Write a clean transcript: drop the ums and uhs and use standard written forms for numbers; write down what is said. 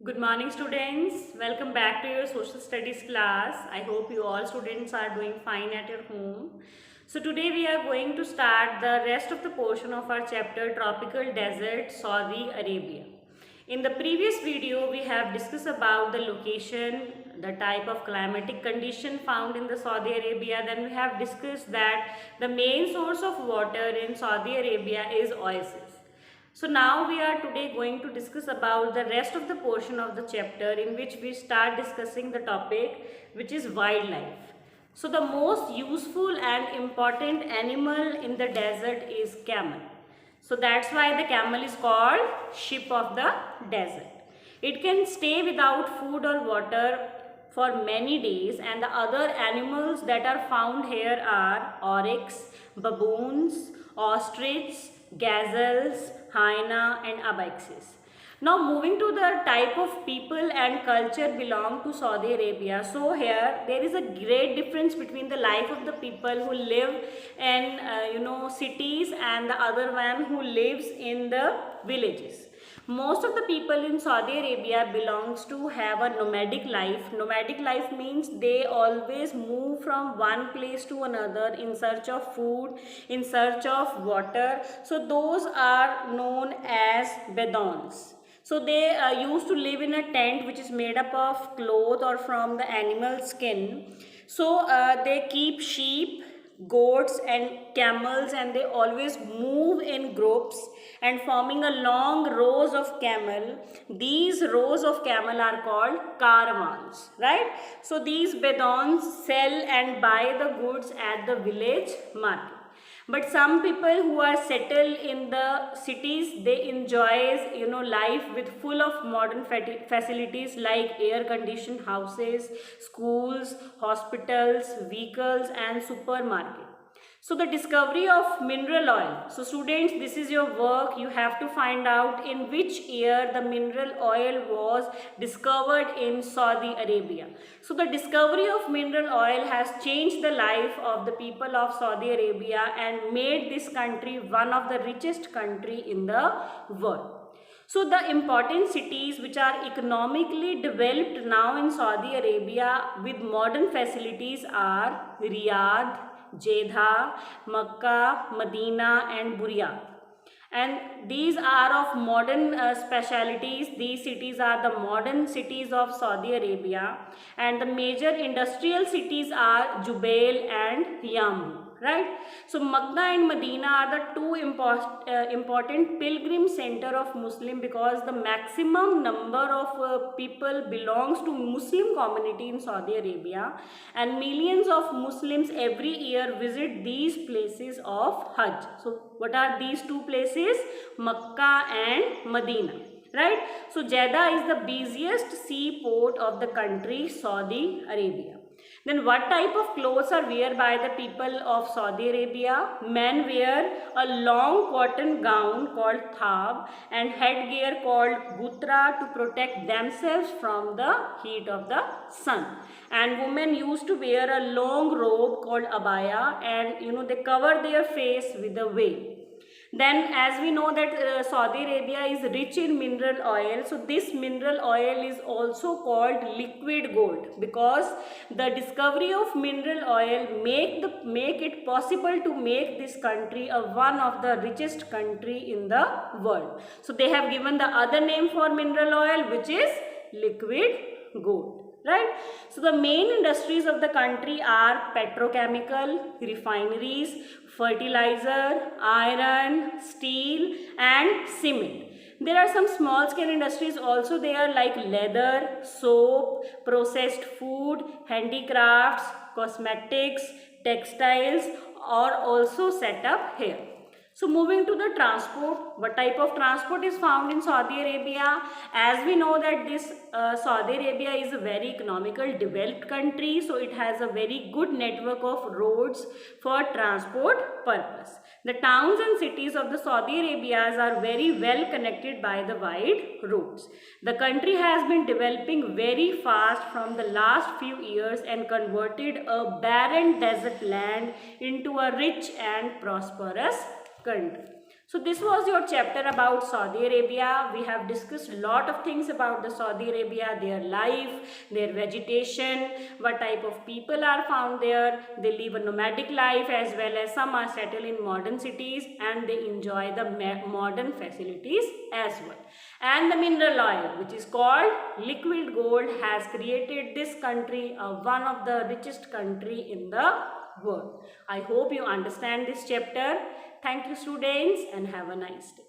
Good morning, students. Welcome back to your social studies class. I hope you all students are doing fine at your home. So today we are going to start the rest of the portion of our chapter Tropical Desert, Saudi Arabia. In the previous video, we have discussed about the location, the type of climatic condition found in the Saudi Arabia. Then we have discussed that the main source of water in Saudi Arabia is oasis. So now we are today going to discuss about the rest of the portion of the chapter in which we start discussing the topic which is wildlife. So the most useful and important animal in the desert is camel. So that's why the camel is called ship of the desert. It can stay without food or water for many days, and the other animals that are found here are oryx, baboons, ostrich, gazelles, hyena and ibex. Now moving to the type of people and culture belong to Saudi Arabia. So here there is a great difference between the life of the people who live in cities and the other one who lives in the villages. Most of the people in Saudi Arabia belongs to have a nomadic life. Nomadic life means they always move from one place to another in search of food, in search of water. So those are known as Bedouins. So they used to live in a tent which is made up of cloth or from the animal skin. So they keep sheep, goats and camels, and they always move in groups and forming a long rows of camel. These rows of camel are called caravans, right? So these Bedouins sell and buy the goods at the village market. But some people who are settled in the cities, they enjoys life with full of modern facilities like air conditioned houses, schools, hospitals, vehicles and supermarket. So the discovery of mineral oil. So students, this is your work. You have to find out in which year the mineral oil was discovered in Saudi Arabia. So the discovery of mineral oil has changed the life of the people of Saudi Arabia and made this country one of the richest country in the world. So the important cities which are economically developed now in Saudi Arabia with modern facilities are Riyadh, Jeddah, Makkah, Medina and Burya. And these are of modern specialities. These cities are the modern cities of Saudi Arabia, and the major industrial cities are Jubail and Yambu. Right? So Makkah and Medina are the two important pilgrim center of Muslim, because the maximum number of people belongs to Muslim community in Saudi Arabia, and millions of Muslims every year visit these places of Hajj. So what are these two places? Makkah and Medina. Right? So Jeddah is the busiest seaport of the country Saudi Arabia. Then what type of clothes are worn by the people of Saudi Arabia? Men wear a long cotton gown called thab and headgear called gutra to protect themselves from the heat of the sun. And women used to wear a long robe called abaya, and they cover their face with a veil. Then as we know that Saudi Arabia is rich in mineral oil, so this mineral oil is also called liquid gold, because the discovery of mineral oil make it possible to make this country one of the richest country in the world. So they have given the other name for mineral oil, which is liquid gold. Right? So the main industries of the country are petrochemical, refineries, fertilizer, iron, steel and cement. There are some small scale industries also there, like leather, soap, processed food, handicrafts, cosmetics, textiles are also set up here. So moving to the transport, what type of transport is found in Saudi Arabia? As we know that this Saudi Arabia is a very economical developed country, so it has a very good network of roads for transport purpose. The towns and cities of the Saudi Arabias are very well connected by the wide roads. The country has been developing very fast from the last few years and converted a barren desert land into a rich and prosperous country. So this was your chapter about Saudi Arabia. We have discussed a lot of things about the Saudi Arabia, their life, their vegetation, what type of people are found there. They live a nomadic life, as well as some are settled in modern cities, and they enjoy the modern facilities as well. And the mineral oil, which is called liquid gold, has created this country one of the richest country in the world. I hope you understand this chapter. Thank you, students, and have a nice day.